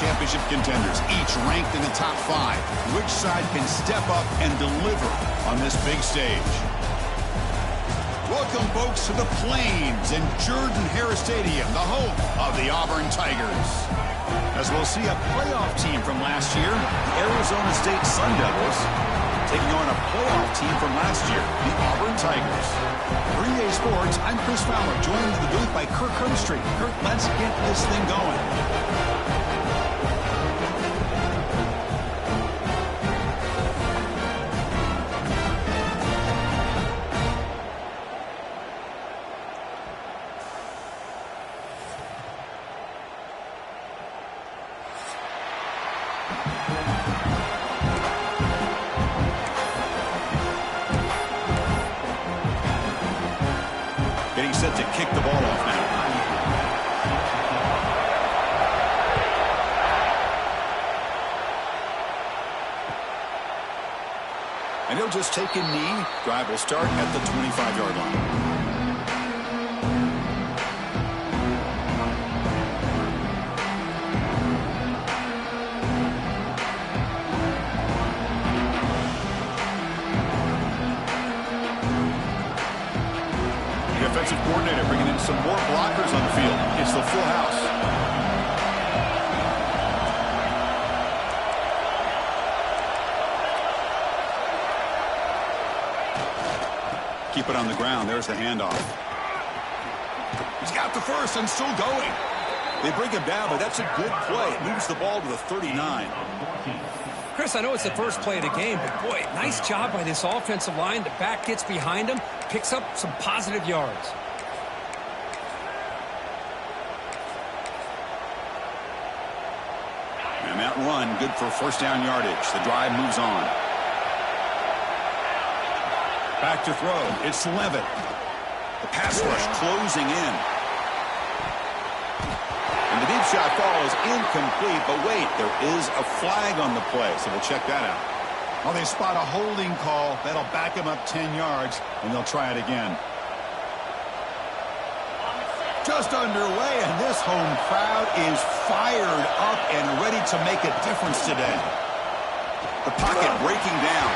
championship contenders, each ranked in the top 5. Which side can step up and deliver on this big stage? Welcome, folks, to the Plains in Jordan-Hare Stadium, the home of the Auburn Tigers. As we'll see a playoff team from last year, the Arizona State Sun Devils, taking on a playoff team from last year, the Auburn Tigers. 3A Sports, I'm Chris Fowler, joined in the booth by Kirk Herbstreit. Kirk, let's get this thing going. Getting set to kick the ball off now. And he'll just take a knee. Drive will start at the 25-yard line. Defensive coordinator bringing in some more blockers on the field. It's the full house. Keep it on the ground. There's the handoff. He's got the first and still going. They bring him down, but that's a good play. It moves the ball to the 39. Chris, I know it's the first play of the game, but boy, nice job by this offensive line. The back gets behind him, picks up some positive yards. And that run, good for first down yardage. The drive moves on. Back to throw. It's Levitt. The pass rush closing in. And the deep shot ball is incomplete, but wait, there is a flag on the play, so we'll check that out. Well, they spot a holding call. That'll back him up 10 yards, and they'll try it again. Just underway, and this home crowd is fired up and ready to make a difference today. The pocket breaking down,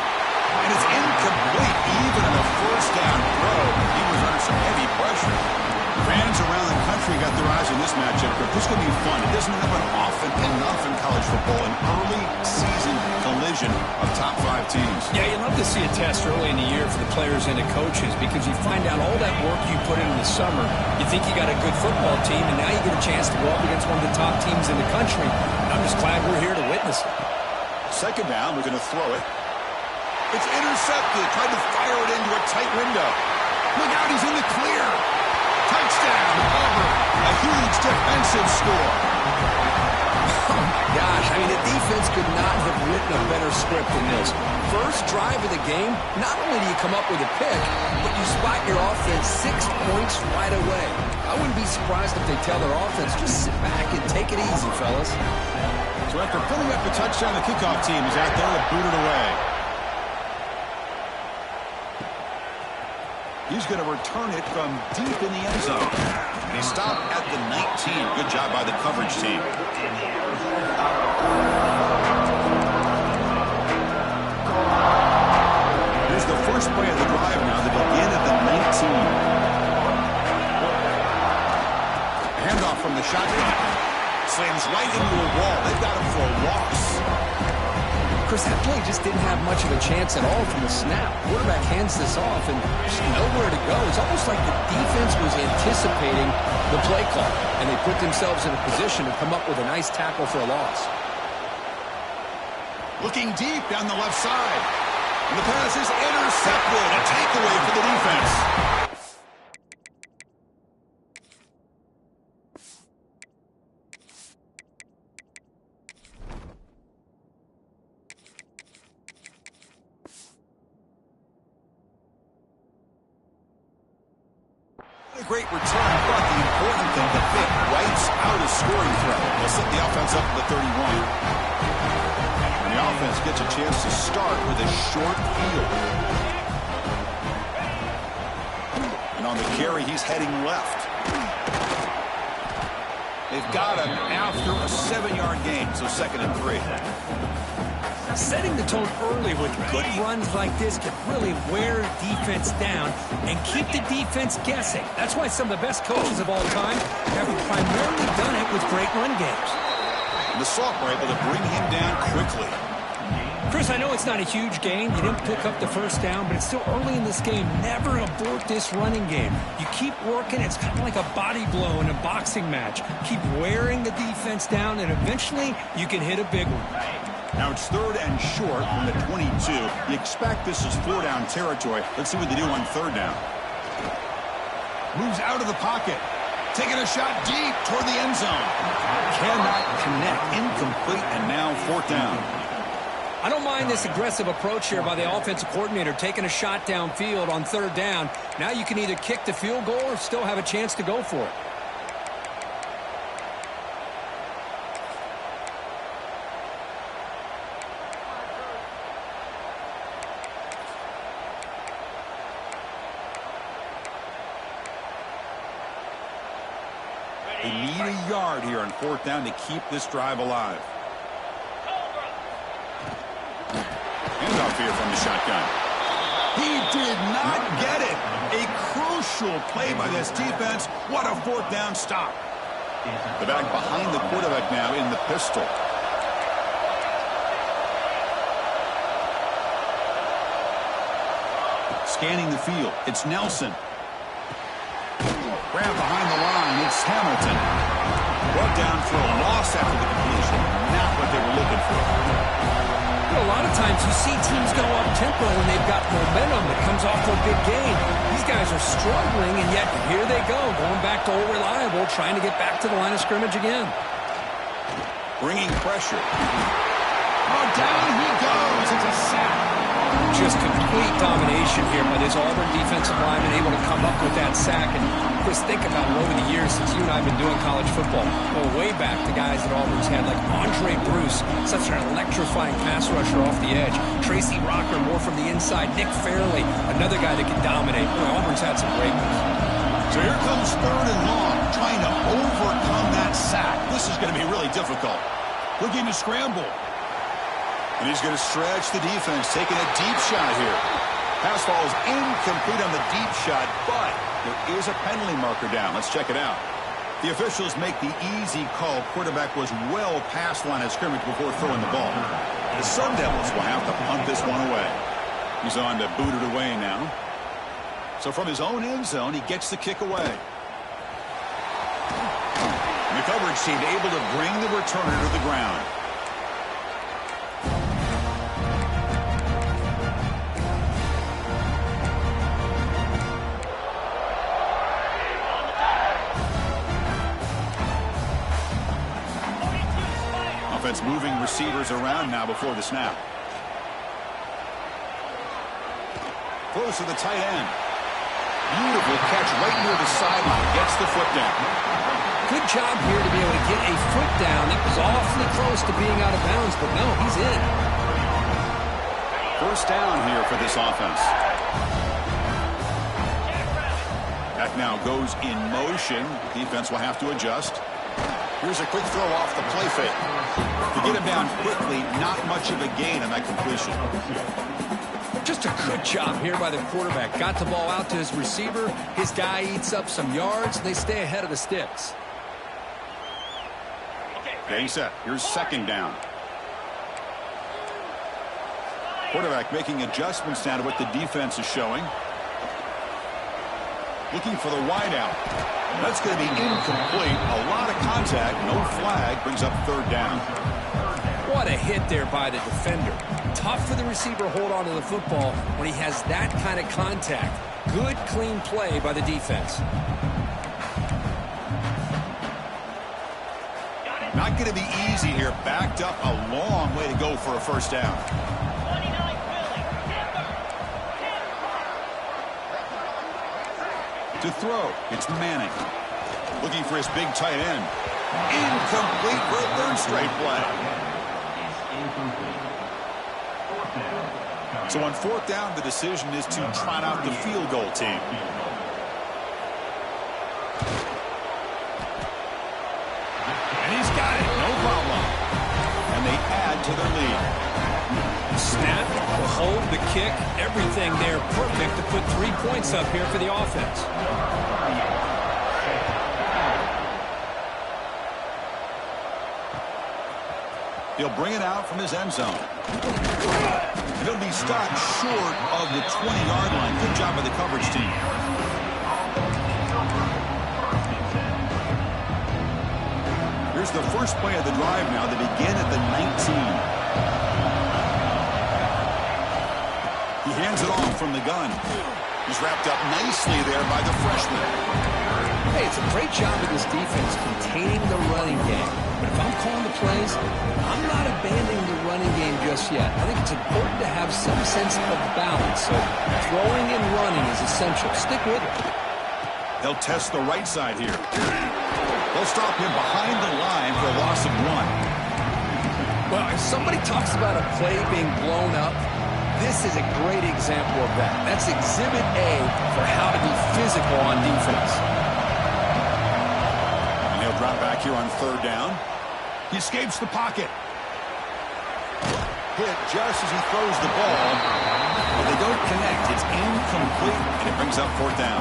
and it's incomplete even in a first down throw. He was under some heavy pressure. Fans around the country got their eyes on this matchup, but this is going to be fun. It doesn't happen often enough in college football, an early season collision of top 5 teams. Yeah, you love to see a test early in the year for the players and the coaches because you find out all that work you put in the summer. You think you got a good football team, and now you get a chance to go up against one of the top teams in the country. And I'm just glad we're here to witness it. Second down, we're going to throw it. It's intercepted. Tried to fire it into a tight window. Look out, he's in the clear. Touchdown, Auburn. A huge defensive score. Oh, my gosh. I mean, the defense could not have written a better script than this. First drive of the game, not only do you come up with a pick, but you spot your offense 6 points right away. I wouldn't be surprised if they tell their offense, just sit back and take it easy, fellas. So after putting up the touchdown, the kickoff team is out there to boot it away. He's going to return it from deep in the end zone. And he stopped at the 19. Good job by the coverage team. Here's the first play of the drive now. They begin at the 19. Handoff from the shotgun. Slams right into a wall. They've got him for a loss. Chris, that play just didn't have much of a chance at all from the snap. Quarterback hands this off and there's nowhere to go. It's almost like the defense was anticipating the play call, and they put themselves in a position to come up with a nice tackle for a loss. Looking deep down the left side. And the pass is intercepted. A takeaway for the defense. A great return, but the important thing, the pick wipes out a scoring threat. They'll set the offense up at the 31. And the offense gets a chance to start with a short field. And on the carry, he's heading left. They've got him after a 7-yard gain, so 2nd and 3. Setting the tone early with good runs like this can really wear defense down and keep the defense guessing. That's why some of the best coaches of all time have primarily done it with great run games. And the Salk were able to bring him down quickly. Chris, I know it's not a huge gain. You didn't pick up the first down, but it's still early in this game. Never abort this running game. You keep working. It's kind of like a body blow in a boxing match. Keep wearing the defense down, and eventually you can hit a big one. Now it's 3rd and short from the 22. You expect this is 4-down territory. Let's see what they do on 3rd down. Moves out of the pocket. Taking a shot deep toward the end zone. Cannot connect. Incomplete, and now 4th down. I don't mind this aggressive approach here by the offensive coordinator, taking a shot downfield on 3rd down. Now you can either kick the field goal or still have a chance to go for it. They need a yard here on 4th down to keep this drive alive. Handoff here from the shotgun. He did not get it. A crucial play by this defense. What a 4th down stop. The back behind the quarterback now in the pistol. Scanning the field. It's Nelson. Grab behind the line. It's Hamilton. Brought down for a loss after the completion. Not what they were looking for. A lot of times you see teams go up-tempo and they've got momentum that comes off a big gain. These guys are struggling, and yet here they go, going back to old reliable, trying to get back to the line of scrimmage again. Bringing pressure. Oh, down he goes. It's a sack. Just complete domination here by this Auburn defensive lineman, able to come up with that sack. And Chris, think about it over the years since you and I have been doing college football. Going way back to guys that Auburn's had, like Andre Bruce, such an electrifying pass rusher off the edge. Tracy Rocker, more from the inside. Nick Fairley, another guy that can dominate. Boy, Auburn's had some great ones. So here comes 3rd and long, trying to overcome that sack. This is going to be really difficult. Looking to scramble. And he's going to stretch the defense, taking a deep shot here. Pass ball is incomplete on the deep shot, but there is a penalty marker down. Let's check it out. The officials make the easy call. Quarterback was well past line of scrimmage before throwing the ball. The Sun Devils will have to punt this one away. He's on to boot it away now. So from his own end zone, he gets the kick away. And the coverage team able to bring the returner to the ground. Offense moving receivers around now before the snap. Throws to the tight end. Beautiful catch right near the sideline. Gets the foot down. Good job here to be able to get a foot down. That was awfully close to being out of bounds, but no, he's in. 1st down here for this offense. That now goes in motion. Defense will have to adjust. Here's a quick throw off the play fake. To get him down quickly, not much of a gain on that completion. Just a good job here by the quarterback. Got the ball out to his receiver. His guy eats up some yards. They stay ahead of the sticks. Getting set. Here's 2nd down. Quarterback making adjustments now to what the defense is showing. Looking for the wideout. That's going to be incomplete. A lot of contact. No flag. Brings up 3rd down. What a hit there by the defender. Tough for the receiver to hold on to the football when he has that kind of contact. Good, clean play by the defense. Not going to be easy here. Backed up a long way to go for a 1st down. To throw, it's Manning. Looking for his big tight end. Incomplete for a 3rd straight play. So on 4th down, the decision is to trot out the field goal team. to their lead. Snap, the hold, the kick, everything there perfect to put 3 points up here for the offense. He'll bring it out from his end zone. And he'll be stopped short of the 20-yard line. Good job by the coverage team. Here's the first play of the drive now. They begin at the 19. He hands it off from the gun. He's wrapped up nicely there by the freshman. Hey, it's a great job of this defense containing the running game. But if I'm calling the plays, I'm not abandoning the running game just yet. I think it's important to have some sense of balance. So throwing and running is essential. Stick with it. They'll test the right side here. They'll stop him behind the line for a loss of 1. Well, if somebody talks about a play being blown up, this is a great example of that. That's exhibit A for how to be physical on defense. And he'll drop back here on 3rd down. He escapes the pocket. Hit just as he throws the ball. But they don't connect. It's incomplete, and it brings up 4th down.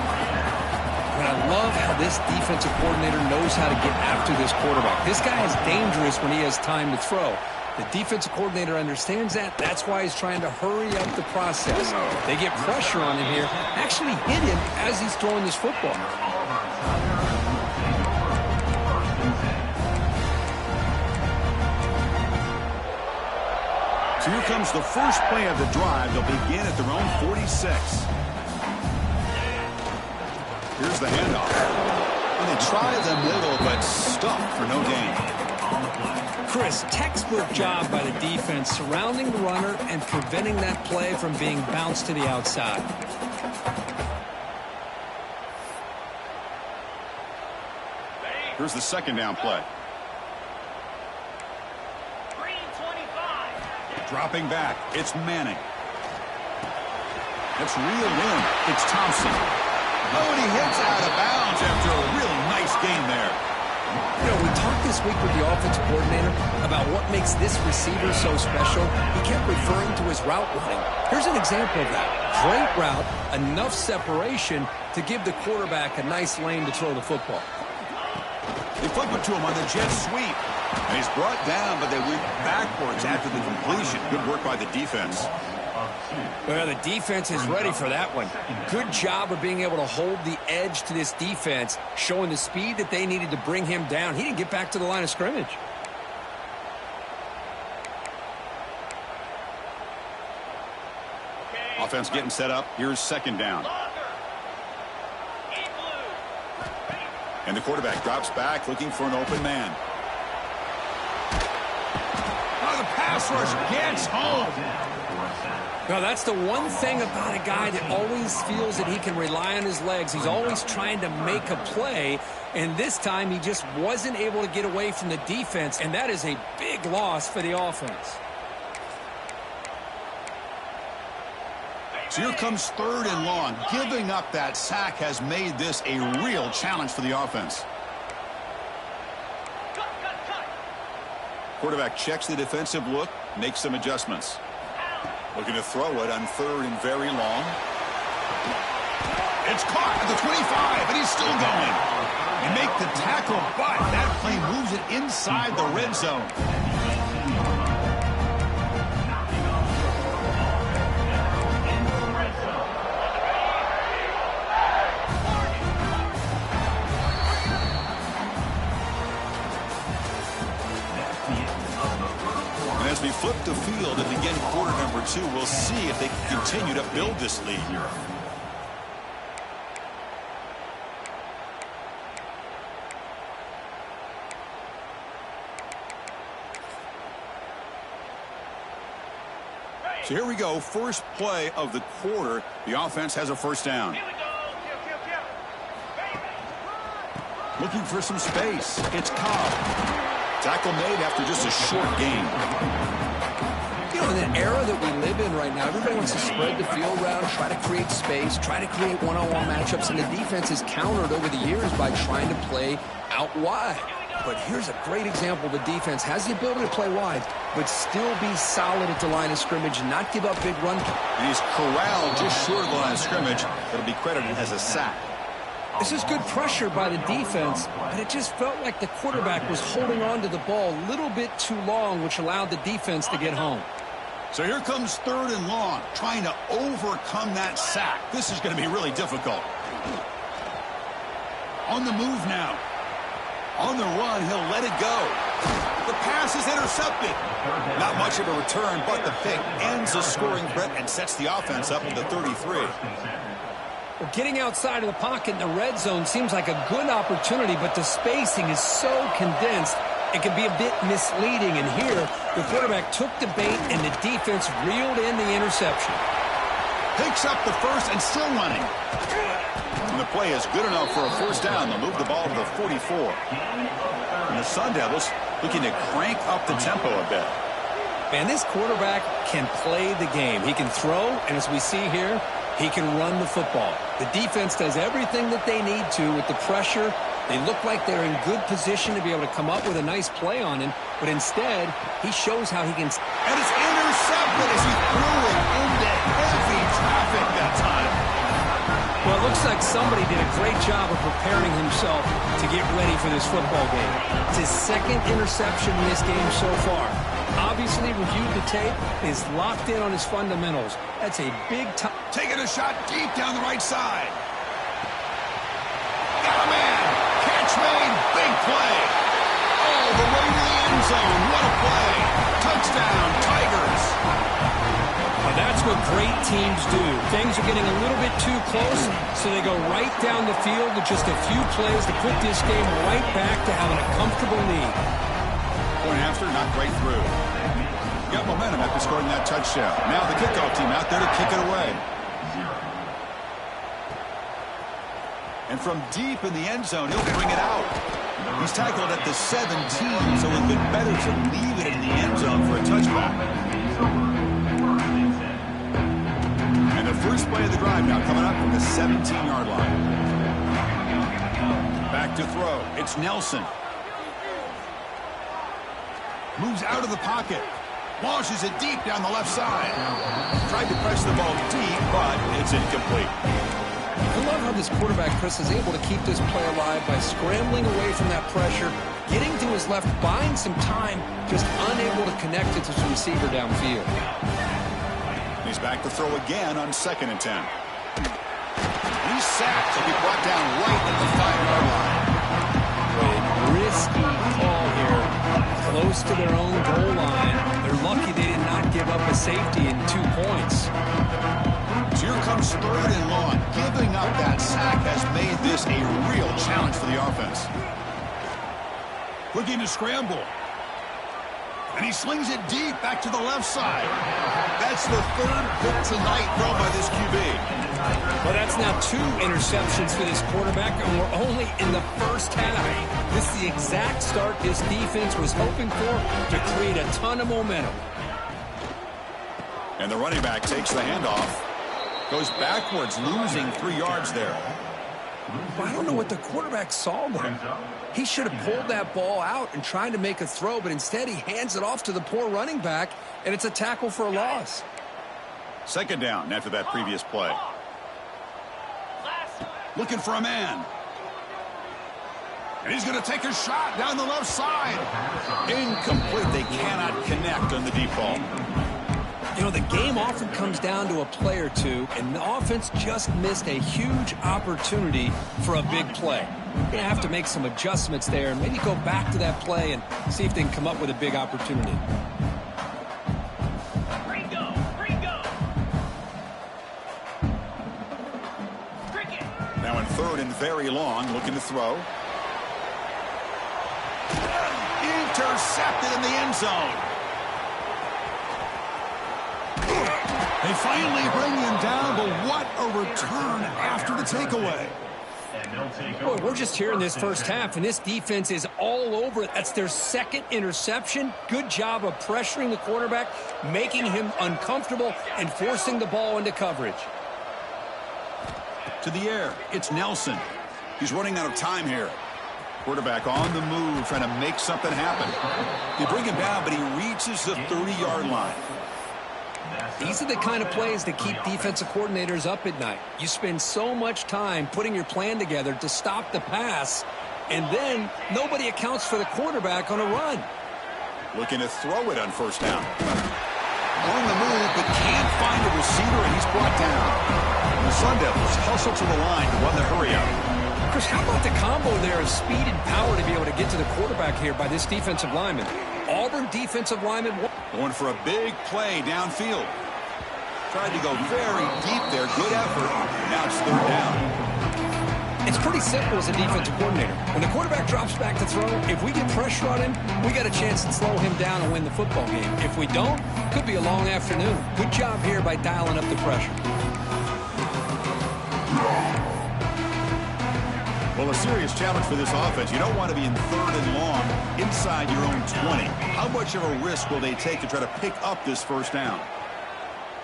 And I love how this defensive coordinator knows how to get after this quarterback. This guy is dangerous when he has time to throw. The defensive coordinator understands that. That's why he's trying to hurry up the process. They get pressure on him here. Actually hit him as he's throwing this football. So here comes the first play of the drive. They'll begin at their own 46. Here's the handoff. And they try the middle, but stuffed for no gain. Chris, textbook job by the defense surrounding the runner and preventing that play from being bounced to the outside. Here's the 2nd down play. Dropping back, it's Manning. That's reeled in. It's Thompson. Oh, and he hits out of bounds after a really nice game there. You know, we talked this week with the offensive coordinator about what makes this receiver so special. He kept referring to his route running. Here's an example of that. Great route, enough separation to give the quarterback a nice lane to throw the football. They flip it to him on the jet sweep. And he's brought down, but they went backwards after the completion. Good work by the defense. Well, the defense is ready for that one. Good job of being able to hold the edge to this defense, showing the speed that they needed to bring him down. He didn't get back to the line of scrimmage. Offense getting set up. Here's 2nd down. And the quarterback drops back, looking for an open man. Oh, the pass rush gets home. Now, that's the one thing about a guy that always feels that he can rely on his legs. He's always trying to make a play, and this time he just wasn't able to get away from the defense, and that is a big loss for the offense. So here comes 3rd and long. Giving up that sack has made this a real challenge for the offense. Quarterback checks the defensive look, makes some adjustments. Looking to throw it on 3rd and very long. It's caught at the 25, and he's still going. They make the tackle, but that play moves it inside the red zone. As we flip the field and begin quarter number 2, we'll see if they can continue to build this lead here. So here we go. First play of the quarter. The offense has a 1st down. Looking for some space. It's Cobb. Tackle made after just a short gain. You know, in the era that we live in right now, everybody wants to spread the field around, try to create space, try to create one-on-one matchups, and the defense is countered over the years by trying to play out wide. But here's a great example. The defense has the ability to play wide, but still be solid at the line of scrimmage and not give up big run. And he's corralled just short of the line of scrimmage. It'll be credited as a sack. This is good pressure by the defense, but it just felt like the quarterback was holding on to the ball a little bit too long, which allowed the defense to get home. So here comes 3rd and long, trying to overcome that sack. This is going to be really difficult. On the move now. On the run, he'll let it go. The pass is intercepted. Not much of a return, but the pick ends the scoring threat and sets the offense up at the 33. Well, getting outside of the pocket in the red zone seems like a good opportunity, but the spacing is so condensed, it can be a bit misleading. And here, the quarterback took the bait, and the defense reeled in the interception. Picks up the first and still running. And the play is good enough for a first down. They'll move the ball to the 44. And the Sun Devils looking to crank up the tempo a bit. Man, this quarterback can play the game. He can throw, and as we see here, he can run the football. The defense does everything that they need to with the pressure. They look like they're in good position to be able to come up with a nice play on him, but instead, he shows how he can... And it's intercepted as he threw it into heavy traffic that time. Well, it looks like somebody did a great job of preparing himself to get ready for this football game. It's his 2nd interception in this game so far. Obviously reviewed the tape, is locked in on his fundamentals. That's a big time. Taking a shot deep down the right side. Got a man. Catch made. Big play. All the way to the end zone. What a play. Touchdown, Tigers. Well, that's what great teams do. Things are getting a little bit too close, so they go right down the field with just a few plays to put this game right back to having a comfortable lead. Point after, not right through. Got momentum after scoring that touchdown. Now the kickoff team out there to kick it away. And from deep in the end zone, he'll bring it out. He's tackled at the 17, so it would have been better to leave it in the end zone for a touchback. And the first play of the drive now coming up from the 17-yard line. Back to throw. It's Nelson. Moves out of the pocket. Launches it deep down the left side. Tried to press the ball deep, but it's incomplete. I love how this quarterback, Chris, is able to keep this play alive by scrambling away from that pressure, getting to his left, buying some time, just unable to connect it to his receiver downfield. He's back to throw again on 2nd and 10. He's sacked. He'll be brought down right at the 5-yard line. A risky call here, close to their own goal line. They're lucky they did not give up a safety in 2 points. So here comes 3rd and long. Giving up that sack has made this a real challenge for the offense. Looking to scramble. And he slings it deep back to the left side. That's the 3rd pick tonight thrown by this QB. Well, that's now 2 interceptions for this quarterback, and we're only in the first half. This is the exact start this defense was hoping for to create a ton of momentum. And the running back takes the handoff. Goes backwards, losing 3 yards there. I don't know what the quarterback saw there. He should have pulled that ball out and tried to make a throw, but instead he hands it off to the poor running back, and it's a tackle for a loss. 2nd down after that previous play. Looking for a man. And he's going to take a shot down the left side. Incomplete. They cannot connect on the deep ball. You know, the game often comes down to a play or two, and the offense just missed a huge opportunity for a big play. They have to make some adjustments there and maybe go back to that play and see if they can come up with a big opportunity. Now in 3rd and very long, looking to throw. Intercepted in the end zone. They finally bring him down, but what a return after the takeaway. Boy, we're just here in this first half, and this defense is all over it. That's their 2nd interception. Good job of pressuring the quarterback, making him uncomfortable, and forcing the ball into coverage. To the air, it's Nelson. He's running out of time here. Quarterback on the move, trying to make something happen. They bring him down, but he reaches the 30-yard line. These are the kind of plays that keep defensive coordinators up at night. You spend so much time putting your plan together to stop the pass, and then nobody accounts for the quarterback on a run. Looking to throw it on first down. On the move, but can't find a receiver, and he's brought down. The Sun Devils hustle to the line to run the hurry-up. Chris, how about the combo there of speed and power to be able to get to the quarterback here by this defensive lineman? Auburn defensive lineman going for a big play downfield. Tried to go very deep there. Good effort. Now it's third down. It's pretty simple as a defensive coordinator. When the quarterback drops back to throw, if we get pressure on him, we got a chance to slow him down and win the football game. If we don't, could be a long afternoon. Good job here by dialing up the pressure. Well, a serious challenge for this offense. You don't want to be in third and long inside your own 20. How much of a risk will they take to try to pick up this first down?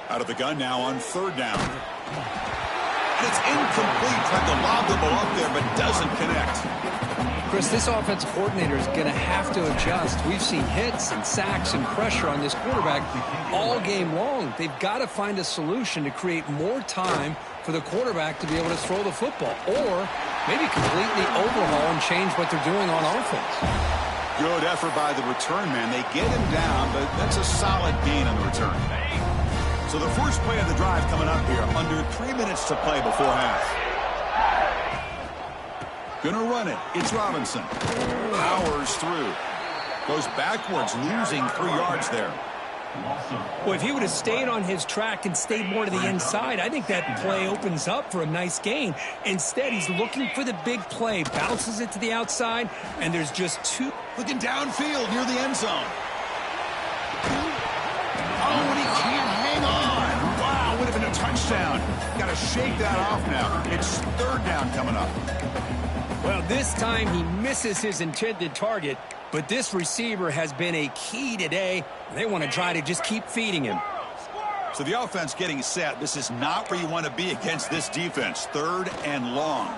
Out of the gun now on third down. And it's incomplete. Tried to lob the ball up there, but doesn't connect. Chris, this offensive coordinator is going to have to adjust. We've seen hits and sacks and pressure on this quarterback all game long. They've got to find a solution to create more time for the quarterback to be able to throw the football, or maybe completely overhaul and change what they're doing on offense. Good effort by the return man. They get him down, but that's a solid gain on the return. So the first play of the drive coming up here, under 3 minutes to play before half. Gonna run it. It's Robinson. Powers through. Goes backwards, losing 3 yards there. Well, if he would have stayed on his track and stayed more to the inside, I think that play opens up for a nice gain. Instead, he's looking for the big play, bounces it to the outside, and there's just two. Looking downfield near the end zone. Oh, and he can't hang on. Wow, would have been a touchdown. Got to shake that off now. It's third down coming up. Well, this time he misses his intended target, but this receiver has been a key today. They want to try to just keep feeding him. So the offense getting set. This is not where you want to be against this defense. Third and long.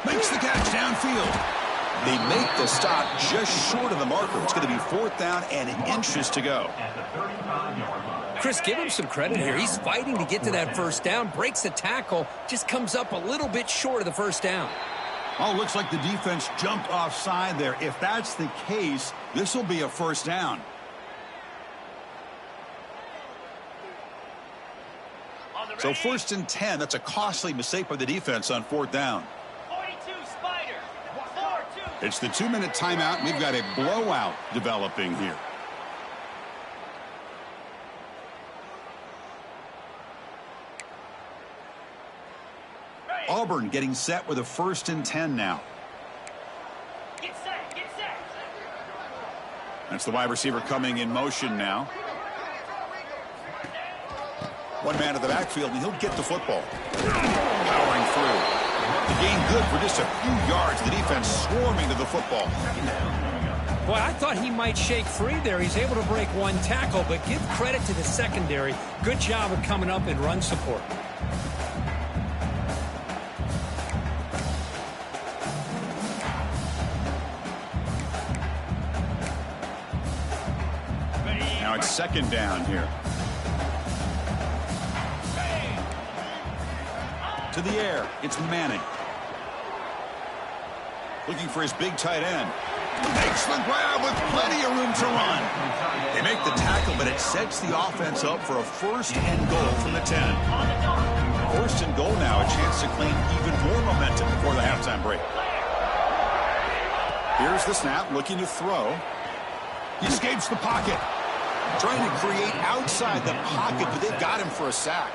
Makes the catch downfield. They make the stop just short of the marker. It's going to be fourth down and inches to go. Chris, give him some credit here. He's fighting to get to that first down, breaks the tackle, just comes up a little bit short of the first down. Oh, looks like the defense jumped offside there. If that's the case, this will be a first down. So first and 10, that's a costly mistake by the defense on fourth down. It's the 2-minute timeout. We've got a blowout developing here. Auburn getting set with a first and 10 now. Get set, get set. That's the wide receiver coming in motion now. One man to the backfield, and he'll get the football. Powering through. The gain good for just a few yards. The defense swarming to the football. Boy, I thought he might shake free there. He's able to break one tackle, but give credit to the secondary. Good job of coming up in run support. Now it's second down here. To the air, it's Manning. Looking for his big tight end. Makes the grab with plenty of room to run. They make the tackle, but it sets the offense up for a first and goal from the 10. First and goal now, a chance to claim even more momentum before the halftime break. Here's the snap, looking to throw. He escapes the pocket. Trying to create outside the pocket, but they've got him for a sack.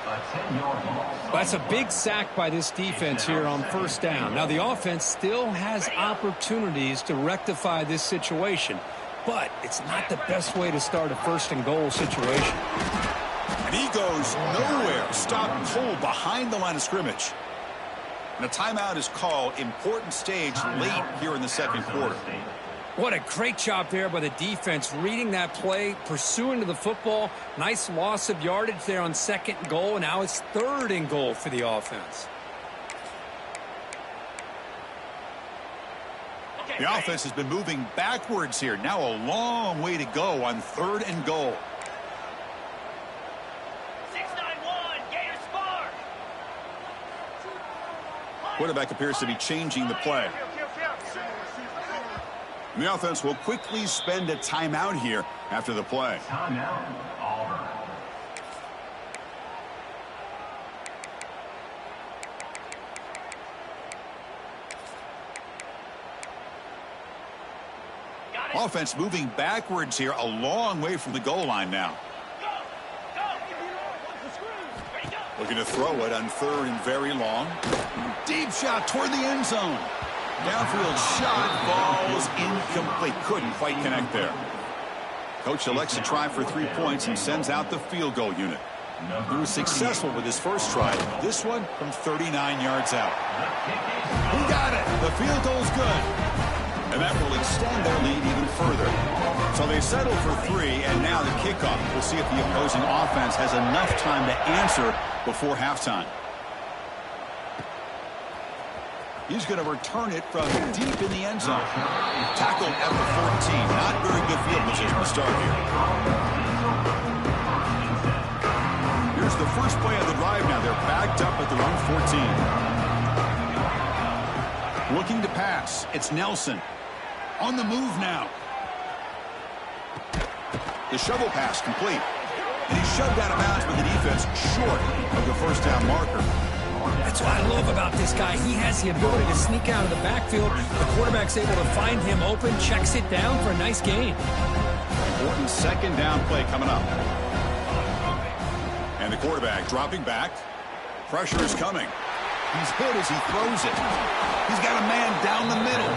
That's a big sack by this defense here on first down. Now, the offense still has opportunities to rectify this situation, but it's not the best way to start a first and goal situation. And he goes nowhere. Stop pull behind the line of scrimmage. And a timeout is called. Important stage late here in the second quarter. What a great job there by the defense, reading that play, pursuing to the football. Nice loss of yardage there on second and goal, and now it's third and goal for the offense. The offense has been moving backwards here. Now a long way to go on 3rd and goal. 691, Gator Spar. Quarterback appears to be changing the play. And the offense will quickly spend a timeout here after the play. Timeout, Auburn. Offense moving backwards here, a long way from the goal line now. Looking to throw it on 3rd and very long. Deep shot toward the end zone. Downfield shot falls incomplete. Couldn't quite connect there. Coach elects to try for 3 points and sends out the field goal unit. He was successful with his first try. This one from 39 yards out. He got it. The field goal's good. And that will extend their lead even further. So they settle for 3, and now the kickoff. We'll see if the opposing offense has enough time to answer before halftime. He's going to return it from deep in the end zone. Tackled at the 14. Not very good field position to start here. Here's the first play of the drive now. They're backed up at their own 14. Looking to pass. It's Nelson. On the move now. The shovel pass complete. And he's shoved out of bounds with the defense short of the first down marker. That's what I love about this guy. He has the ability to sneak out of the backfield. The quarterback's able to find him open, checks it down for a nice gain. Important 2nd down play coming up. And the quarterback dropping back. Pressure is coming. He's hit as he throws it. He's got a man down the middle.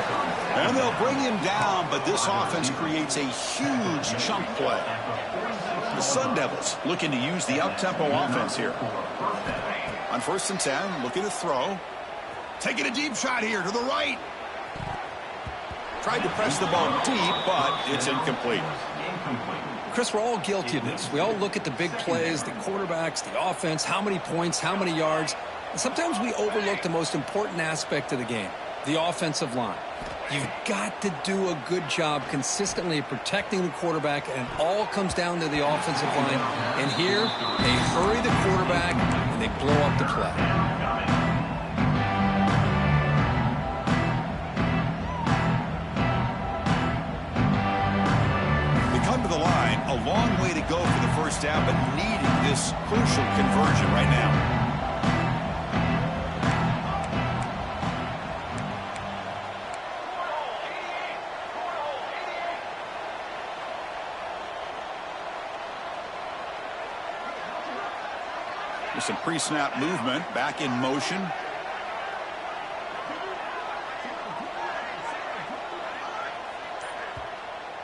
And they'll bring him down, but this offense creates a huge chunk play. The Sun Devils looking to use the up-tempo offense here. On 1st and 10, looking to throw. Taking a deep shot here to the right. Tried to press the ball deep, but it's incomplete. Chris, we're all guilty of this. We all look at the big plays, the quarterbacks, the offense, how many points, how many yards. And sometimes we overlook the most important aspect of the game, the offensive line. You've got to do a good job consistently protecting the quarterback, and it all comes down to the offensive line. And here, they hurry the quarterback, and they blow up the play. They come to the line, a long way to go for the first down, but needing this crucial conversion right now. Some pre-snap movement, back in motion.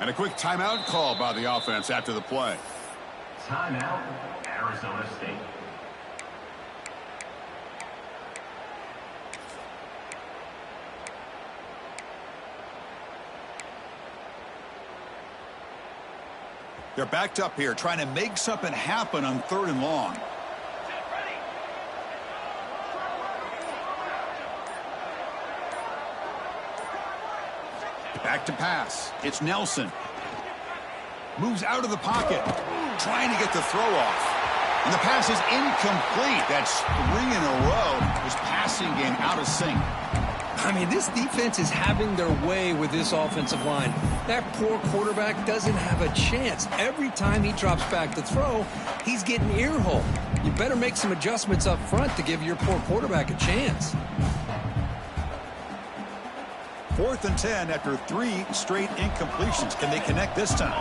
And a quick timeout call by the offense after the play. Timeout, Arizona State. They're backed up here, trying to make something happen on 3rd and long. Back to pass. It's Nelson. Moves out of the pocket. Trying to get the throw off. And the pass is incomplete. That's 3 in a row. His passing game out of sync. I mean, this defense is having their way with this offensive line. That poor quarterback doesn't have a chance. Every time he drops back to throw, he's getting earholed. You better make some adjustments up front to give your poor quarterback a chance. 4th and 10 after 3 straight incompletions. Can they connect this time?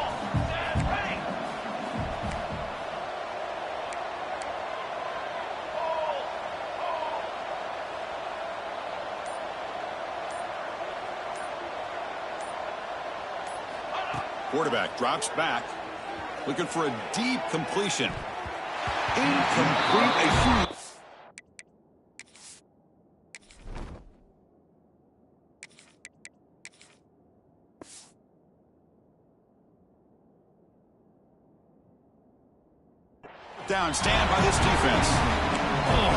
Quarterback drops back, looking for a deep completion. Incomplete, a huge... Down, stand by this defense. Oh,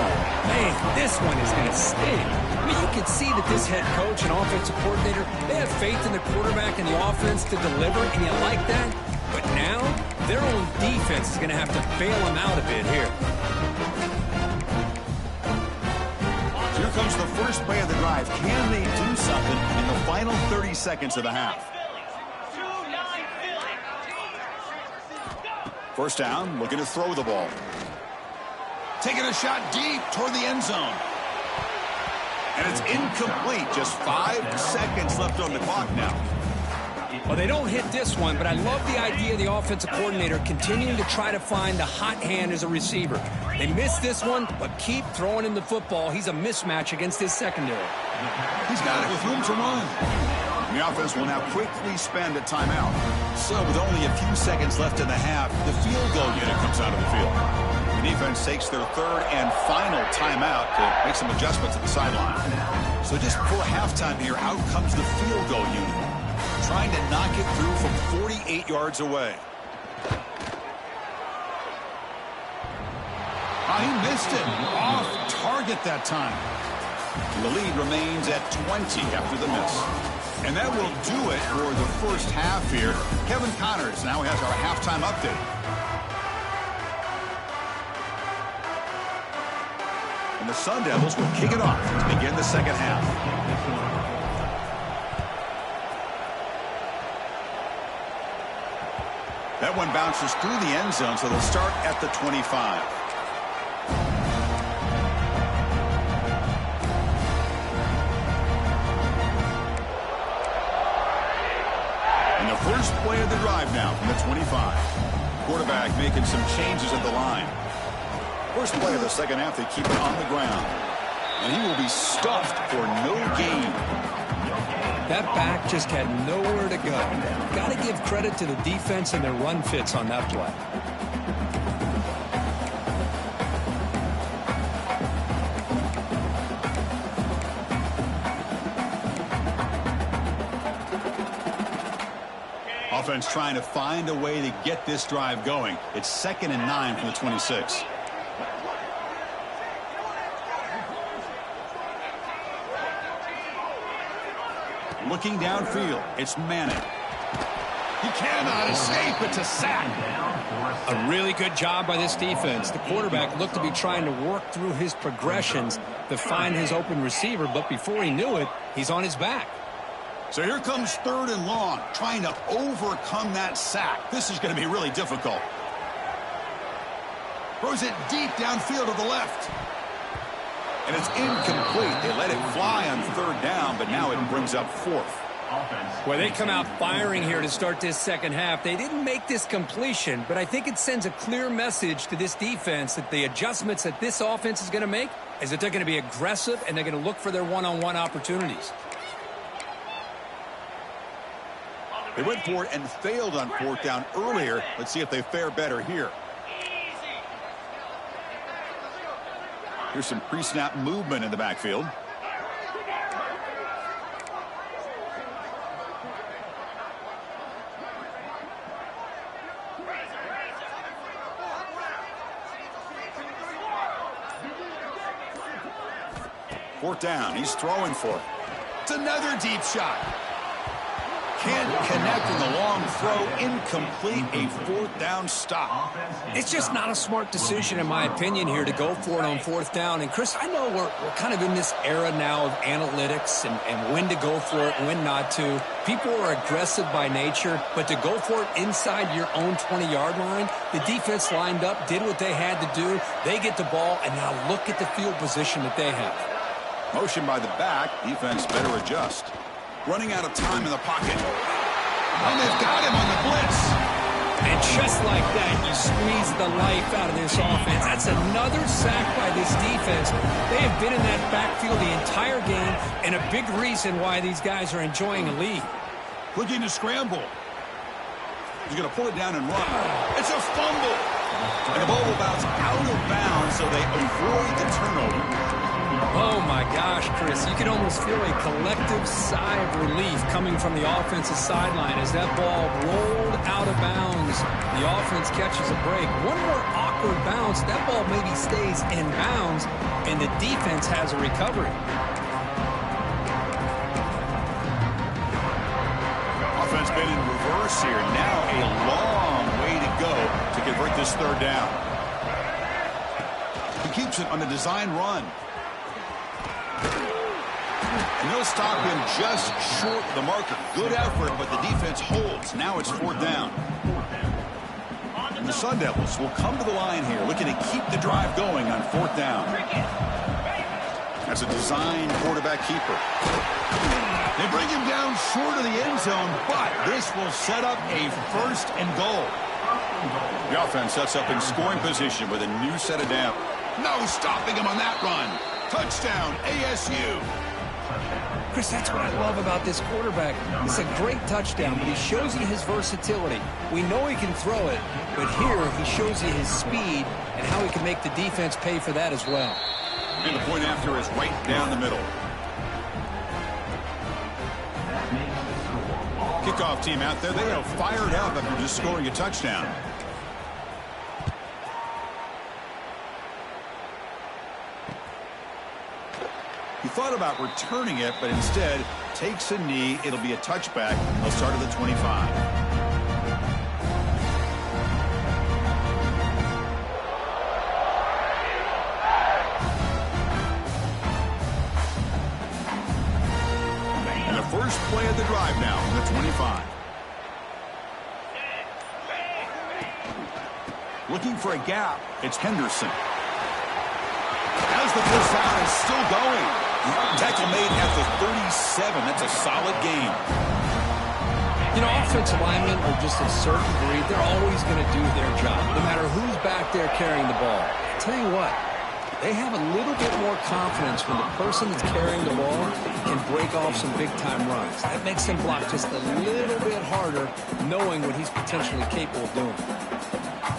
man, this one is going to sting. I mean, you can see that this head coach and offensive coordinator, they have faith in the quarterback and the offense to deliver, and you like that. But now, their own defense is going to have to bail them out a bit here. Here comes the first play of the drive. Can they do something in the final 30 seconds of the half? First down, looking to throw the ball. Taking a shot deep toward the end zone. And it's incomplete. Just 5 seconds left on the clock now. Well, they don't hit this one, but I love the idea of the offensive coordinator continuing to try to find the hot hand as a receiver. They missed this one, but keep throwing him the football. He's a mismatch against his secondary. He's got it with room to run. The offense will now quickly spend a timeout. So with only a few seconds left in the half, the field goal unit comes out of the field. The defense takes their third and final timeout to make some adjustments at the sideline. So just before halftime here, out comes the field goal unit, trying to knock it through from 48 yards away. He missed it. Off target that time. The lead remains at 20 after the miss. And that will do it for the first half here. Kevin Connors now has our halftime update. And the Sun Devils will kick it off to begin the second half. That one bounces through the end zone, so they'll start at the 25. And the first play of the drive now from the 25. Quarterback making some changes at the line. First play of the second half, they keep it on the ground. And he will be stuffed for no gain. That back just had nowhere to go. Got to give credit to the defense and their run fits on that play. Offense trying to find a way to get this drive going. It's 2nd and 9 from the 26. Looking downfield, it's Manning. He cannot escape. It's a sack. A really good job by this defense. The quarterback looked to be trying to work through his progressions to find his open receiver, but before he knew it, he's on his back. So here comes 3rd and long, trying to overcome that sack. This is going to be really difficult. Throws it deep downfield to the left. And it's incomplete. They let it fly on 3rd down, but now it brings up 4th. Well, they come out firing here to start this second half. They didn't make this completion, but I think it sends a clear message to this defense that the adjustments that this offense is going to make is that they're going to be aggressive and they're going to look for their one-on-one opportunities. They went for it and failed on 4th down earlier. Let's see if they fare better here. Here's some pre-snap movement in the backfield. Fourth down. He's throwing for it. It's another deep shot. Can't connect in the long throw. Incomplete. A 4th down stop. It's just not a smart decision, in my opinion, here to go for it on 4th down. And, Chris, I know we're kind of in this era now of analytics and when to go for it, when not to. People are aggressive by nature, but to go for it inside your own 20-yard line, the defense lined up, did what they had to do. They get the ball, and now look at the field position that they have. Motion by the back. Defense better adjust. Running out of time in the pocket. And they've got him on the blitz. And just like that, you squeeze the life out of this offense. That's another sack by this defense. They have been in that backfield the entire game, and a big reason why these guys are enjoying a lead. Looking to scramble. He's going to pull it down and run. It's a fumble. And the ball will bounce out of bounds, so they avoid the turnover. Oh, my gosh, Chris. You can almost feel a collective sigh of relief coming from the offensive sideline as that ball rolled out of bounds. The offense catches a break. One more awkward bounce. That ball maybe stays in bounds, and the defense has a recovery. reverse here. Now a long way to go to convert this third down. He keeps it on the design run. And they'll stop him just short of the marker. Good effort, but the defense holds. Now it's fourth down. And the Sun Devils will come to the line here, looking to keep the drive going on fourth down. That's a design quarterback keeper. They bring him down short of the end zone, but this will set up a first and goal. The offense sets up in scoring position with a new set of downs. No stopping him on that run. Touchdown, ASU. Chris, that's what I love about this quarterback. It's a great touchdown, but he shows you his versatility. We know he can throw it, but here he shows you his speed and how he can make the defense pay for that as well. And the point after is right down the middle. Kickoff team out there. They are fired up after just scoring a touchdown. He thought about returning it, but instead takes a knee. It'll be a touchback. They'll start at the 25. And the first play of the drive now from the 25. Looking for a gap. It's Henderson. As the first down is still going. Tackle made at the 37. That's a solid gain. You know, offensive linemen are just a certain breed. They're always going to do their job, no matter who's back there carrying the ball. I tell you what, they have a little bit more confidence when the person that's carrying the ball can break off some big-time runs. That makes them block just a little bit harder, knowing what he's potentially capable of doing.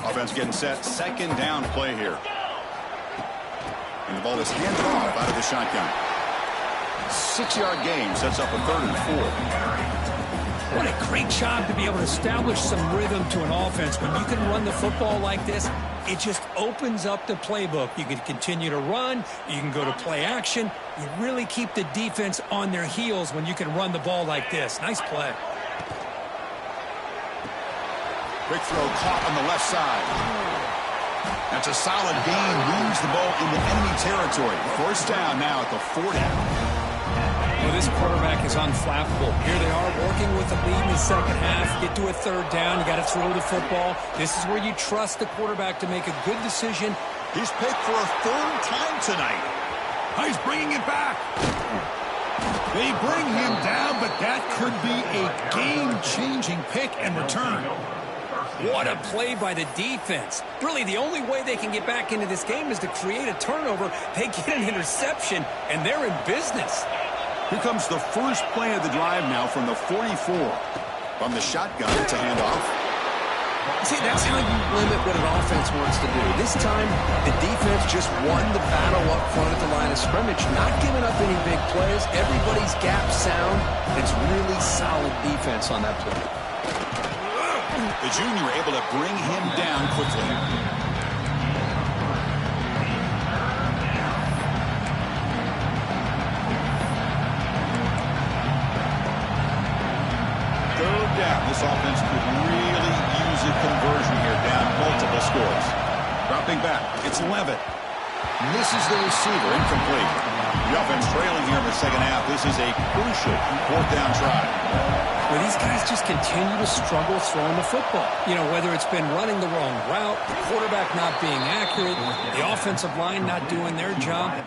Offense getting set. Second down play here. And the ball is handed off out of the shotgun. 6-yard gain sets up a 3rd and 4. What a great job to be able to establish some rhythm to an offense. When you can run the football like this, it just opens up the playbook. You can continue to run. You can go to play action. You really keep the defense on their heels when you can run the ball like this. Nice play. Quick throw caught on the left side. That's a solid gain. Moves the ball into enemy territory. First down now at the 40. Well, this quarterback is unflappable. Here they are working with the lead in the second half. Get to a third down. You got to throw the football. This is where you trust the quarterback to make a good decision. He's picked for a 3rd time tonight. He's bringing it back. They bring him down, but that could be a game-changing pick and return. What a play by the defense. Really, the only way they can get back into this game is to create a turnover. They get an interception, and they're in business. Here comes the first play of the drive now from the 44. From the shotgun to handoff. See, that's how you limit what an offense wants to do. This time, the defense just won the battle up front at the line of scrimmage, not giving up any big plays. Everybody's gap sound. It's really solid defense on that play. The junior able to bring him down quickly. Third down. This offense could really use a conversion here, down multiple scores. Dropping back. It's Levitt. Misses the receiver. Incomplete. The offense trailing here in the second half. This is a crucial 4th down try. Well, these guys just continue to struggle throwing the football. You know, whether it's been running the wrong route, the quarterback not being accurate, the offensive line not doing their job.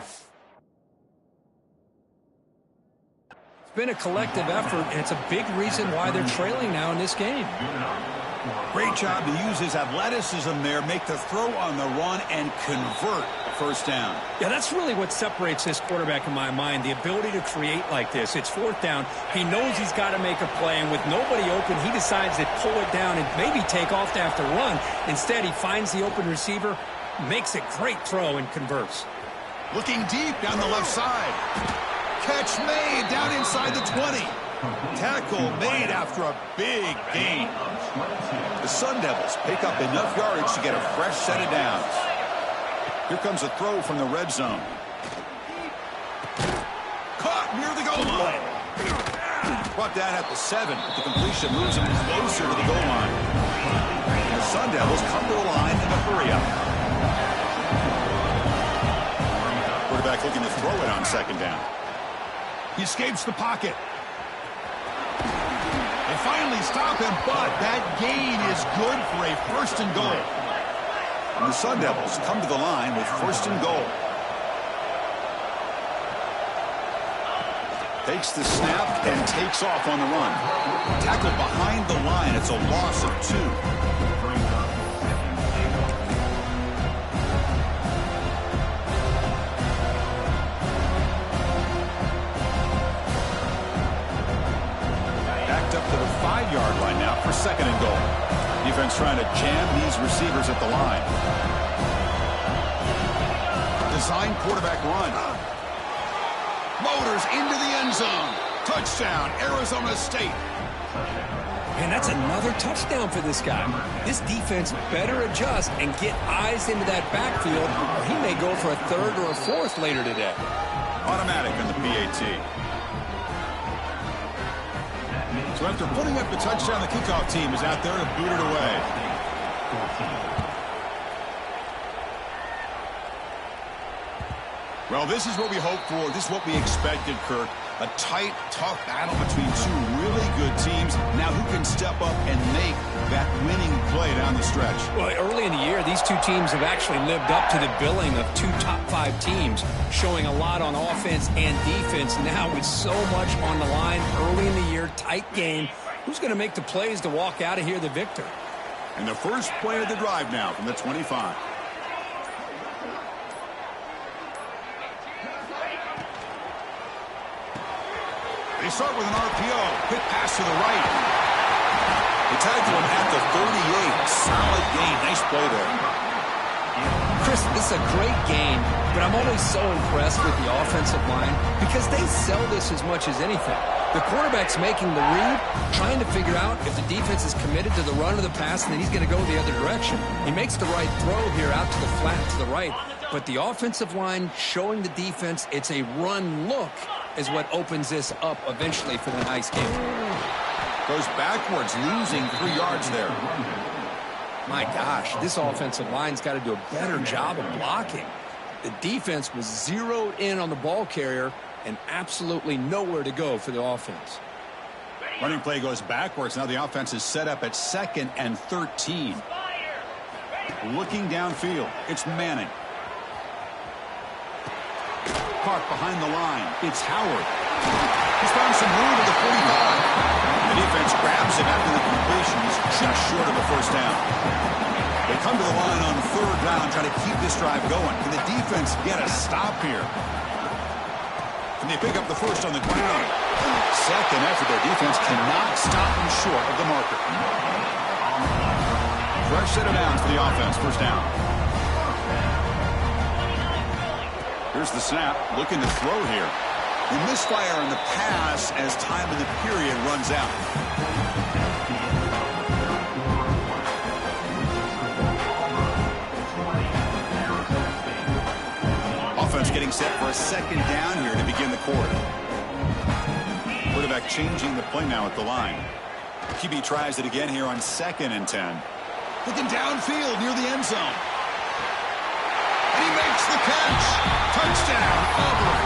It's been a collective effort, and it's a big reason why they're trailing now in this game. Great job to use his athleticism there, make the throw on the run, and convert a first down. Yeah, that's really what separates this quarterback in my mind, the ability to create like this. It's 4th down. He knows he's got to make a play, and with nobody open, he decides to pull it down and maybe take off to have to run. Instead, he finds the open receiver, makes a great throw, and converts. Looking deep down the left side. Catch made down inside the 20. Tackle made after a big gain. The Sun Devils pick up enough yardage to get a fresh set of downs. Here comes a throw from the red zone. Caught near the goal line. brought down at the 7, but the completion moves him closer to the goal line. The Sun Devils come to the line in a hurry-up. Quarterback looking to throw it on 2nd down. He escapes the pocket. They finally stop him, but that gain is good for a 1st and goal. And the Sun Devils come to the line with 1st and goal. Takes the snap and takes off on the run. Tackled behind the line. It's a loss of 2. Backed up to the 5-yard line now for 2nd and goal. Defense trying to jam these receivers at the line. Design quarterback run. Motors into the end zone. Touchdown, Arizona State. And that's another touchdown for this guy. This defense better adjust and get eyes into that backfield, or he may go for a 3rd or a 4th later today. Automatic on the PAT. So after putting up the touchdown, the kickoff team is out there to boot it away. Well, this is what we hoped for. This is what we expected, Kirk. A tight, tough battle between 2 really good teams. Now who can step up and make that winning play down the stretch? Well, early in the year, these 2 teams have actually lived up to the billing of 2 top 5 teams, showing a lot on offense and defense. Now with so much on the line early in the year, tight game, who's going to make the plays to walk out of here the victor? And the first play of the drive now from the 25. They start with an RPO. Quick pass to the right. They tackle him at the 38. Solid gain. Nice play there. Chris, this is a great game, but I'm always so impressed with the offensive line because they sell this as much as anything. The quarterback's making the read, trying to figure out if the defense is committed to the run or the pass, and then he's going to go the other direction. He makes the right throw here out to the flat to the right, but the offensive line showing the defense it's a run look is what opens this up eventually for the nice game. Goes backwards, losing 3 yards there. My gosh, this offensive line's got to do a better job of blocking. The defense was zeroed in on the ball carrier and absolutely nowhere to go for the offense. Running play goes backwards. Now the offense is set up at 2nd and 13. Looking downfield, it's Manning. Park behind the line. It's Howard. He's found some room at the 45. The defense grabs him after the completion. He's just short of the 1st down. They come to the line on 3rd down, trying to keep this drive going. Can the defense get a stop here? Can they pick up the 1st on the ground? 2nd effort. Their defense cannot stop them short of the marker. Fresh set of downs for the offense. 1st down. Here's the snap, looking to throw here. The misfire on the pass as time in the period runs out. Offense getting set for a 2nd down here to begin the quarter. Quarterback changing the play now at the line. QB tries it again here on 2nd and 10. Looking downfield near the end zone. And he makes the catch. Touchdown, Auburn.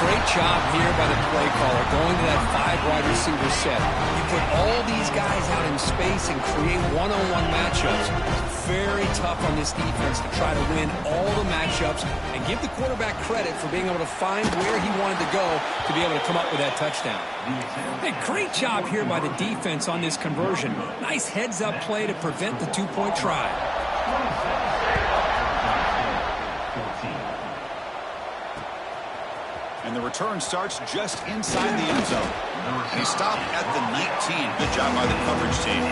Great job here by the play caller, going to that 5 wide receiver set. You put all these guys out in space and create one-on-one matchups. Very tough on this defense to try to win all the matchups and give the quarterback credit for being able to find where he wanted to go to be able to come up with that touchdown. Hey, great job here by the defense on this conversion. Nice heads-up play to prevent the 2-point try. And the return starts just inside the end zone. And he stopped at the 19. Good job by the coverage team.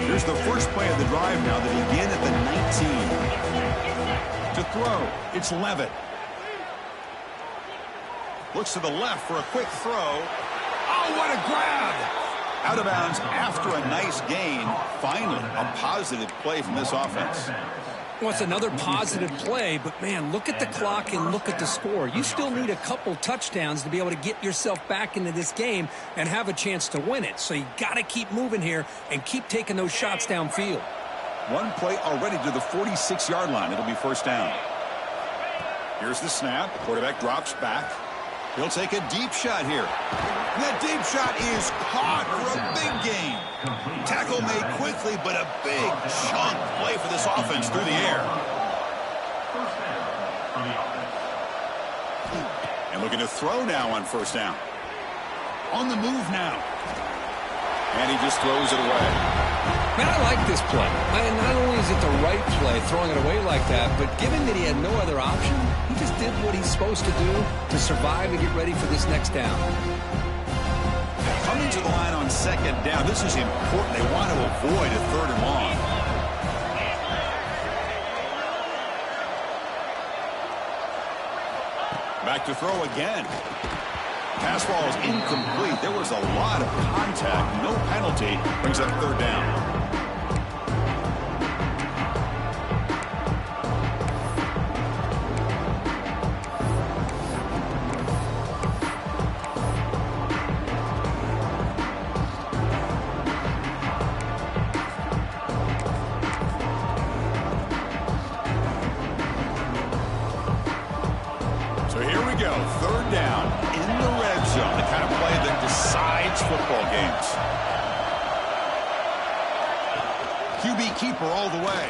Here's the first play of the drive now. They begin at the 19. To throw, it's Levitt. Looks to the left for a quick throw. Oh, what a grab! Out of bounds after a nice gain. Finally, a positive play from this offense. Well, it's another positive play, but, man, look at the clock and look at the score. You still need a couple touchdowns to be able to get yourself back into this game and have a chance to win it. So you got to keep moving here and keep taking those shots downfield. One play already to the 46-yard line. It'll be first down. Here's the snap. Quarterback drops back. He'll take a deep shot here. And that deep shot is caught for a big gain. Tackle made quickly, but a big chunk play for this offense through the air. And looking to throw now on first down. On the move now. And he just throws it away. Man, I like this play. Not only is it the right play, throwing it away like that, but given that he had no other option, he just did what he's supposed to do to survive and get ready for this next down. Coming to the line on second down, this is important. They want to avoid a third and long. Back to throw again. Pass ball is incomplete. There was a lot of contact. No penalty. Brings up third down. So here we go. Third down in the red zone. The kind of play that decides football games. QB keeper all the way.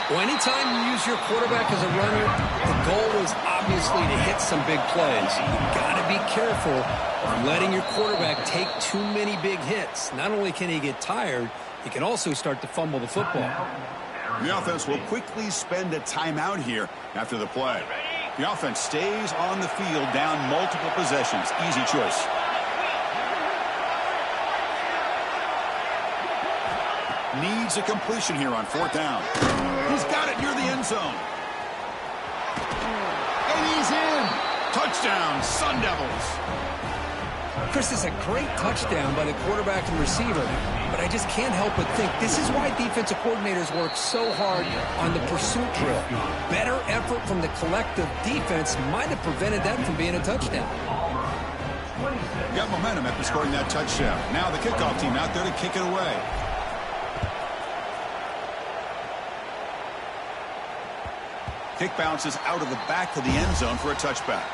Well, anytime you use your quarterback as a runner, the goal is obviously to hit some big plays. You've got to be careful of letting your quarterback take too many big hits. Not only can he get tired, he can also start to fumble the football. The offense will quickly spend a timeout here after the play. The offense stays on the field down multiple possessions. Easy choice. Needs a completion here on fourth down. He's got it near the end zone. And he's in. Touchdown, Sun Devils. Chris, is a great touchdown by the quarterback and receiver, but I just can't help but think this is why defensive coordinators work so hard on the pursuit drill. Better effort from the collective defense might have prevented that from being a touchdown. Got momentum after scoring that touchdown. Now the kickoff team out there to kick it away. Kick bounces out of the back of the end zone for a touchback.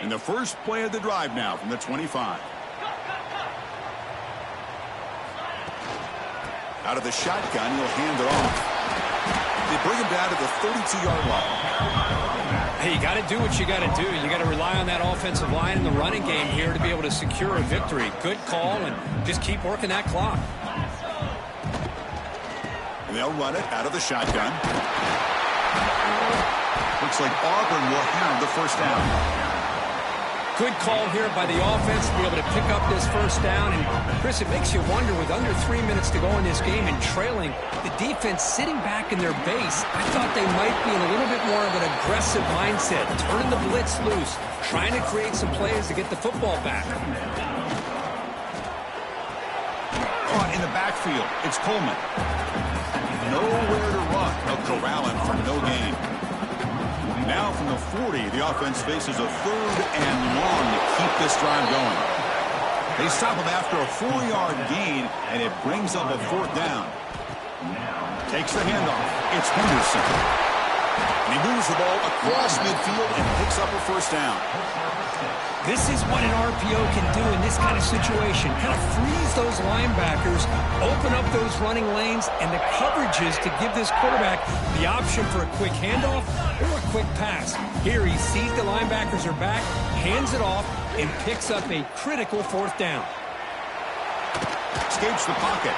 And the first play of the drive now from the 25. Out of the shotgun, he'll hand it off. They bring him down to the 32-yard line. Hey, you got to do what you got to do. You got to rely on that offensive line in the running game here to be able to secure a victory. Good call, and just keep working that clock. And they'll run it out of the shotgun. Looks like Auburn will have the first down. Good call here by the offense to be able to pick up this first down. And, Chris, it makes you wonder, with under 3 minutes to go in this game and trailing, the defense sitting back in their base, I thought they might be in a little bit more of an aggressive mindset, turning the blitz loose, trying to create some plays to get the football back. Caught in the backfield. It's Coleman. Nowhere to run. They'll corral him for no gain. Now from the 40, the offense faces a third and long to keep this drive going. They stop him after a 4-yard gain, and it brings up a fourth down. Takes the handoff. It's Henderson. And he moves the ball across midfield and picks up a first down. This is what an RPO can do in this kind of situation. Kind of freeze those linebackers, open up those running lanes, and the coverages to give this quarterback the option for a quick handoff or a quick pass. Here he sees the linebackers are back, hands it off, and picks up a critical fourth down. Escapes the pocket.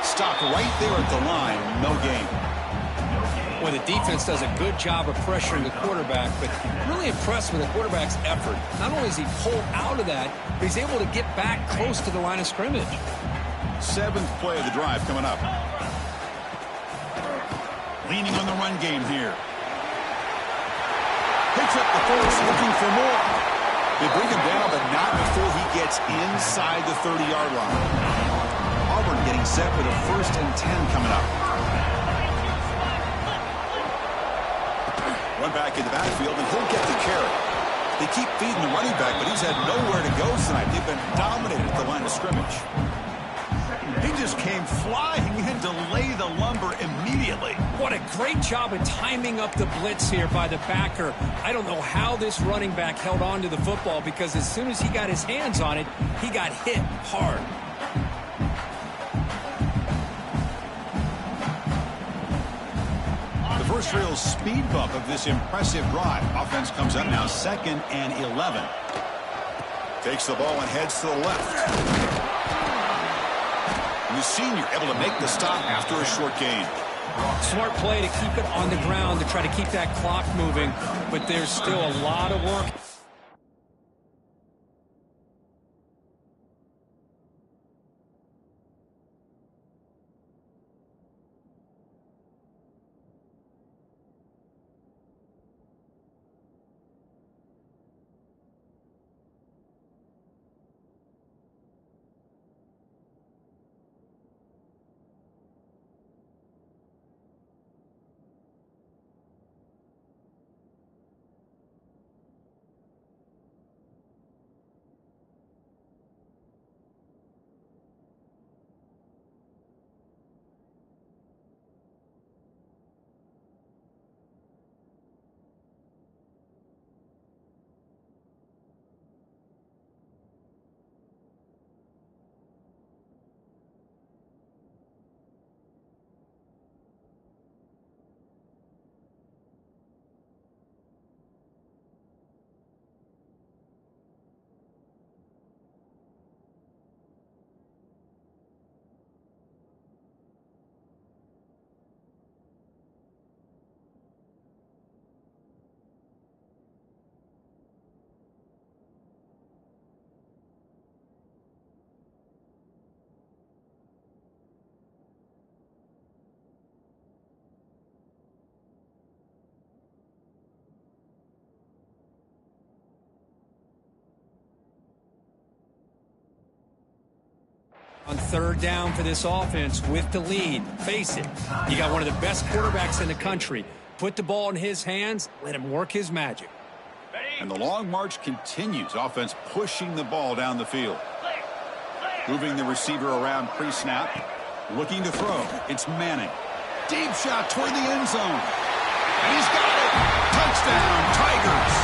Stopped right there at the line. No gain. Well, the defense does a good job of pressuring the quarterback, but really impressed with the quarterback's effort. Not only is he pulled out of that, but he's able to get back close to the line of scrimmage. 7th play of the drive coming up. Leaning on the run game here. Picks up the first, looking for more. They bring him down, but not before he gets inside the 30-yard line. Auburn getting set for the 1st and 10 coming up. Run back in the backfield, and he'll get the carry. They keep feeding the running back, but he's had nowhere to go tonight. They've been dominated at the line of scrimmage. He just came flying in to lay the lumber immediately. What a great job of timing up the blitz here by the backer. I don't know how this running back held on to the football, because as soon as he got his hands on it, he got hit hard. The first real speed bump of this impressive drive. Offense comes up now 2nd and 11. Takes the ball and heads to the left. And the senior able to make the stop after a short gain. Smart play to keep it on the ground to try to keep that clock moving, but there's still a lot of work. On 3rd down for this offense with the lead. Face it, you got one of the best quarterbacks in the country. Put the ball in his hands, let him work his magic. And the long march continues. Offense pushing the ball down the field. Moving the receiver around pre-snap. Looking to throw. It's Manning. Deep shot toward the end zone. And he's got it. Touchdown, Tigers.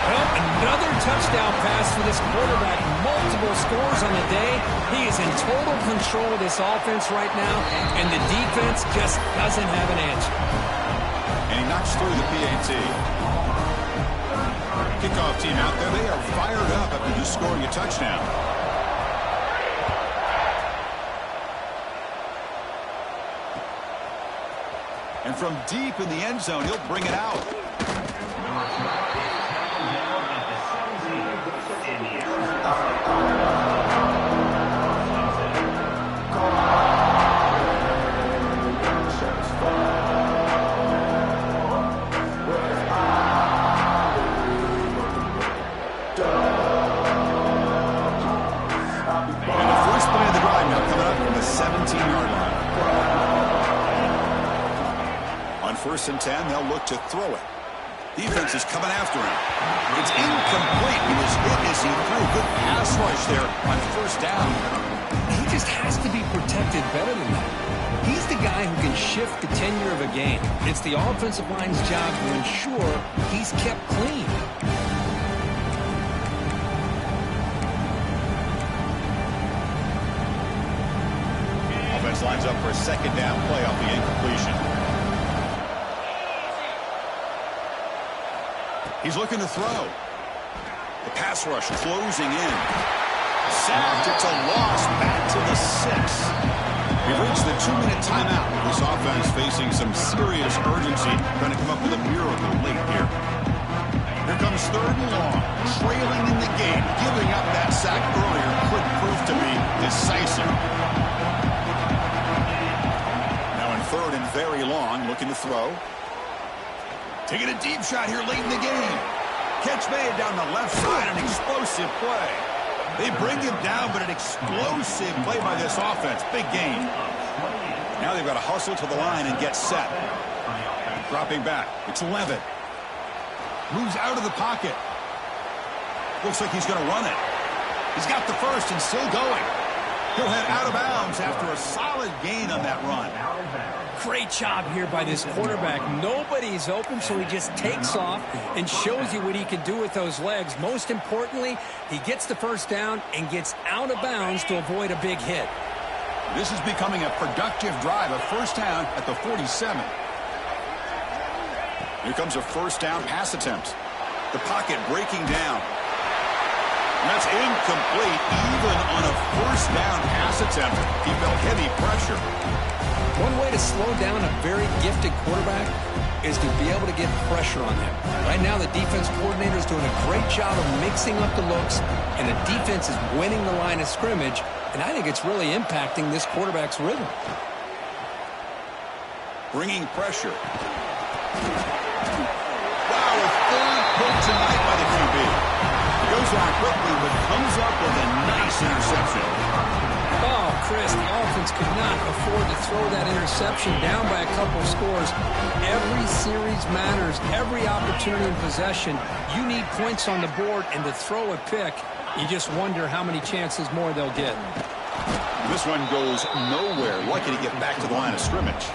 Well, another touchdown pass for this quarterback. Multiple scores on the day. He is in total control of this offense right now, and the defense just doesn't have an answer. And he knocks through the PAT. Kickoff team out there. They are fired up after just scoring a touchdown. And from deep in the end zone, he'll bring it out. First and 10, they'll look to throw it. Defense is coming after him. It's incomplete. He was hit as he threw. Good pass rush there on 1st down. He just has to be protected better than that. He's the guy who can shift the tenure of a game. It's the offensive line's job to ensure he's kept clean. Offense lines up for a 2nd down play off the incompletion. He's looking to throw. The pass rush closing in. Sacked. It's a loss back to the 6. We've reached the 2-minute timeout. This offense facing some serious urgency, trying to come up with a miracle late here. Here comes 3rd and long, trailing in the game. Giving up that sack earlier could prove to be decisive. Now in 3rd and very long, looking to throw. Taking a deep shot here late in the game. Catch made down the left side, an explosive play. They bring him down, but an explosive play by this offense. Big gain. Now they've got to hustle to the line and get set. Dropping back. It's Levitt. Moves out of the pocket. Looks like he's going to run it. He's got the first and still going. He'll head out of bounds after a solid gain on that run. Great job here by this quarterback. Nobody's open, so he just takes off and shows you what he can do with those legs. Most importantly, he gets the first down and gets out of bounds to avoid a big hit. This is becoming a productive drive, a first down at the 47. Here comes a first down pass attempt. The pocket breaking down. And that's incomplete. Even on a first down pass attempt, he felt heavy pressure. One way to slow down a very gifted quarterback is to be able to get pressure on him. Right now, the defense coordinator is doing a great job of mixing up the looks, and the defense is winning the line of scrimmage, and I think it's really impacting this quarterback's rhythm. Bringing pressure. Wow, a 3rd pick tonight by the QB. He goes on quickly, but comes up with a nice interception. Oh, Chris, the offense could not afford to throw that interception down by a couple scores. Every series matters. Every opportunity in possession. You need points on the board, and to throw a pick, you just wonder how many chances more they'll get. This one goes nowhere. Lucky to get back to the line of scrimmage.